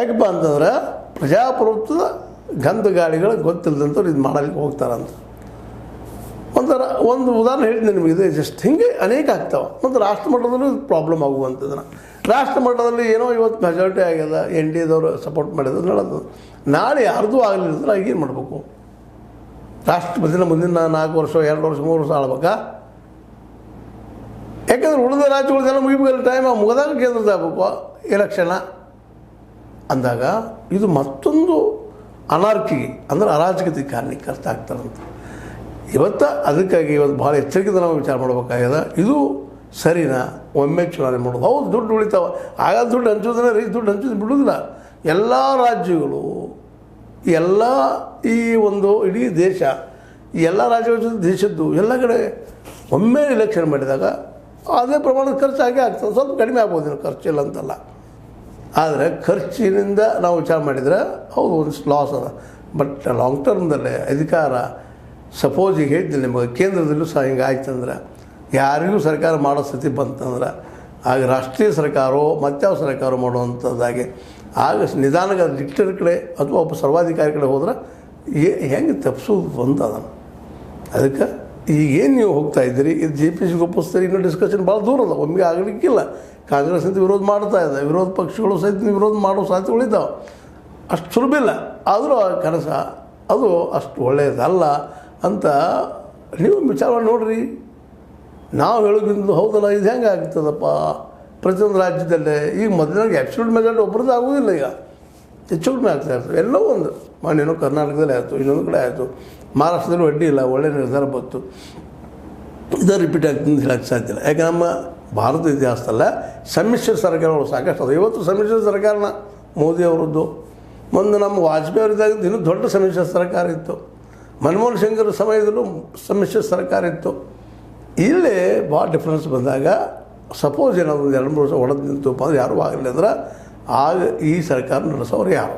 ಯಾಕಪ್ಪ ಅಂತಂದ್ರೆ ಪ್ರಜಾಪ್ರಭುತ್ವದ ಗಂಧ ಗಾಳಿಗಳು ಗೊತ್ತಿಲ್ಲದಂಥವ್ರು ಇದು ಮಾಡಲಿಕ್ಕೆ ಹೋಗ್ತಾರಂತ. ಒಂದು ಉದಾಹರಣೆ ಹೇಳ್ತೀನಿ ನಿಮಗೆ, ಇದೆ ಜಸ್ಟ್ ಹಿಂಗೆ ಅನೇಕ ಆಗ್ತಾವೆ. ಮತ್ತು ರಾಷ್ಟ್ರ ಮಟ್ಟದಲ್ಲೂ ಪ್ರಾಬ್ಲಮ್ ಆಗುವಂಥದ್ದನ್ನು, ರಾಷ್ಟ್ರ ಮಟ್ಟದಲ್ಲಿ ಏನೋ ಇವತ್ತು ಮೆಜಾರಿಟಿ ಆಗ್ಯದ, NDAದವರು ಸಪೋರ್ಟ್ ಮಾಡಿದ್ರು ಹೇಳೋದು, ನಾಳೆ ಯಾರ್ದೂ ಆಗಲಿಲ್ಲ ಅಂದ್ರೆ ಏನು ಮಾಡಬೇಕು? ರಾಷ್ಟ್ರಪತಿನ ಮುಂದಿನ 4 ವರ್ಷ 2 ವರ್ಷ 3 ವರ್ಷ ಆಳ್ಬೇಕಾ? ಯಾಕಂದ್ರೆ ಉಳಿದ ರಾಜ್ಯಗಳದೆಲ್ಲ ಮುಗಿಬೇಕು, ಟೈಮ್ ಮುಗಿದಾಗ ಕೇಂದ್ರದ ಆಗಬೇಕು ಎಲೆಕ್ಷನ್ನ ಅಂದಾಗ ಇದು ಮತ್ತೊಂದು ಅನಾರ್ಕಿಗೆ ಅಂದರೆ ಅರಾಜಕತೆ ಕಾರಣಕ್ಕರ್ಥ ಆಗ್ತಾರಂತ. ಅದಕ್ಕಾಗಿ ಇವತ್ತು ಭಾಳ ಎಚ್ಚರಿಕೆಯಿಂದ ನಾವು ವಿಚಾರ ಮಾಡಬೇಕಾಗ್ಯದ. ಇದು ಸರಿನಾ? ಒಮ್ಮೆ ಚುನಾವಣೆ ಮಾಡೋದು, ಹೌದು ದುಡ್ಡು ಉಳಿತಾವ, ಆಗ ದುಡ್ಡು ಹಂಚೋದ್ರೆ ದುಡ್ಡು ಹಂಚೋದು ಬಿಡೋದಿಲ್ಲ. ಎಲ್ಲ ರಾಜ್ಯಗಳು ಎಲ್ಲ ಈ ಒಂದು ಇಡೀ ದೇಶ, ಈ ಎಲ್ಲ ರಾಜ್ಯಗಳ ಜೊತೆ ದೇಶದ್ದು ಎಲ್ಲ ಕಡೆ ಒಮ್ಮೆ ಎಲೆಕ್ಷನ್ ಮಾಡಿದಾಗ ಅದೇ ಪ್ರಮಾಣದ ಖರ್ಚು ಆಗೇ ಆಗ್ತದೆ. ಸ್ವಲ್ಪ ಕಡಿಮೆ ಆಗ್ಬೋದು, ಖರ್ಚಿಲ್ಲ ಅಂತಲ್ಲ, ಆದರೆ ಖರ್ಚಿನಿಂದ ನಾವು ವಿಚಾರ ಮಾಡಿದರೆ ಹೌದು ಒಂದು ಲಾಸ್ ಅದ. ಬಟ್ ಲಾಂಗ್ ಟರ್ಮ್ದಲ್ಲೇ ಅಧಿಕಾರ ಸಪೋಸ್ ಈಗ ಹೇಳ್ತೀನಿ ನಿಮಗೆ, ಕೇಂದ್ರದಲ್ಲೂ ಸಹ ಹಿಂಗೆ ಆಯ್ತಂದ್ರೆ, ಯಾರಿಗೂ ಸರ್ಕಾರ ಮಾಡೋ ಸ್ಥಿತಿ ಬಂತಂದ್ರೆ ಆಗ ರಾಷ್ಟ್ರೀಯ ಸರ್ಕಾರವೋ ಮತ್ಯಾವ ಸರ್ಕಾರ ಮಾಡುವಂಥದ್ದಾಗಿ ಆಗ ನಿಧಾನಕ್ಕೆ ಡಿಕ್ಟೇಟರ್ ಕಡೆ ಅಥವಾ ಒಬ್ಬ ಸರ್ವಾಧಿಕಾರಿ ಕಡೆ ಹೋದ್ರೆ ಹೆಂಗೆ ತಪ್ಪಿಸೋದು ಅಂತ ಅದನ್ನು. ಅದಕ್ಕೆ ಈಗೇನು ನೀವು ಹೋಗ್ತಾ ಇದ್ದೀರಿ, ಇದು JPC ಒಪ್ಪಿಸ್ತೀರಿ, ಇನ್ನೂ ಡಿಸ್ಕಷನ್ ಭಾಳ ದೂರ ಅದ, ಒಮ್ಮೆಗೆ ಆಗಲಿಕ್ಕಿಲ್ಲ. ಕಾಂಗ್ರೆಸ್ ಅಂತ ವಿರೋಧ ಮಾಡ್ತಾ ಇದೆ, ವಿರೋಧ ಪಕ್ಷಗಳು ಸಹಿತ ವಿರೋಧ ಮಾಡೋ ಸಾಧ್ಯತೆಗಳಿದ್ದಾವೆ. ಅಷ್ಟು ಸುಲಭ ಇಲ್ಲ, ಆದರೂ ಕನಸ ಅದು ಅಷ್ಟು ಒಳ್ಳೆಯದಲ್ಲ ಅಂತ ನೀವು ವಿಚಾರ ನೋಡಿರಿ. ನಾವು ಹೇಳೋದ್ರಿಂದ ಹೌದಲ್ಲ, ಇದು ಹೆಂಗೆ ಆಗ್ತದಪ್ಪ ಪ್ರತಿಯೊಂದು ರಾಜ್ಯದಲ್ಲೇ. ಈಗ ಮೊದಲಿನಾಗ ಆ್ಯಬ್ಸಲ್ಯೂಟ್ ಮೆಜಾರಿಟಿ ಒಬ್ಬರದ್ದು ಆಗೋದಿಲ್ಲ, ಈಗ ಹೆಚ್ಚು ಕಡಿಮೆ ಆಗ್ತಾ ಇರ್ತದೆ. ಎಲ್ಲೋ ಒಂದು ಇನ್ನೂ ಕರ್ನಾಟಕದಲ್ಲಿ ಆಯಿತು, ಇನ್ನೊಂದು ಕಡೆ ಆಯಿತು, ಮಹಾರಾಷ್ಟ್ರದಲ್ಲೂ ಅಡ್ಡಿ ಇಲ್ಲ, ಒಳ್ಳೆ ನಿರ್ಧಾರ ಬಂತು. ಇದು ರಿಪೀಟ್ ಆಗ್ತದೆ ಅಂತ ಹೇಳಕ್ಕೆ ಸಾಧ್ಯ ಇಲ್ಲ. ಯಾಕೆ ನಮ್ಮ ಭಾರತ ಇತಿಹಾಸದಲ್ಲ ಸಮ್ಮಿಶ್ರ ಸರ್ಕಾರಗಳು ಸಾಕಷ್ಟು ಅದು. ಇವತ್ತು ಸಮ್ಮಿಶ್ರ ಸರ್ಕಾರನ ಮೋದಿ ಅವರದ್ದು, ಒಂದು ನಮ್ಮ ವಾಜಪೇಯಿ ಅವರಿದ್ದಾಗ ಇನ್ನೂ ದೊಡ್ಡ ಸಮ್ಮಿಶ್ರ ಸರ್ಕಾರ ಇತ್ತು, ಮನಮೋಹನ್ ಸಿಂಗ್ರ ಸಮಯದಲ್ಲೂ ಸಮ್ಮಿಶ್ರ ಸರ್ಕಾರ ಇತ್ತು. ಇಲ್ಲೇ ಭಾಳ ಡಿಫ್ರೆನ್ಸ್ ಬಂದಾಗ ಸಪೋಸ್ ಏನಾದ್ರು 2-3 ವರ್ಷ ಹೊಡೆದು ನಿಂತಪ್ಪ ಅಂದ್ರೆ ಯಾರೂ ಆಗಲಿಲ್ಲ ಅಂದ್ರೆ ಆಗ ಈ ಸರ್ಕಾರ ನಡೆಸೋರು ಯಾರು?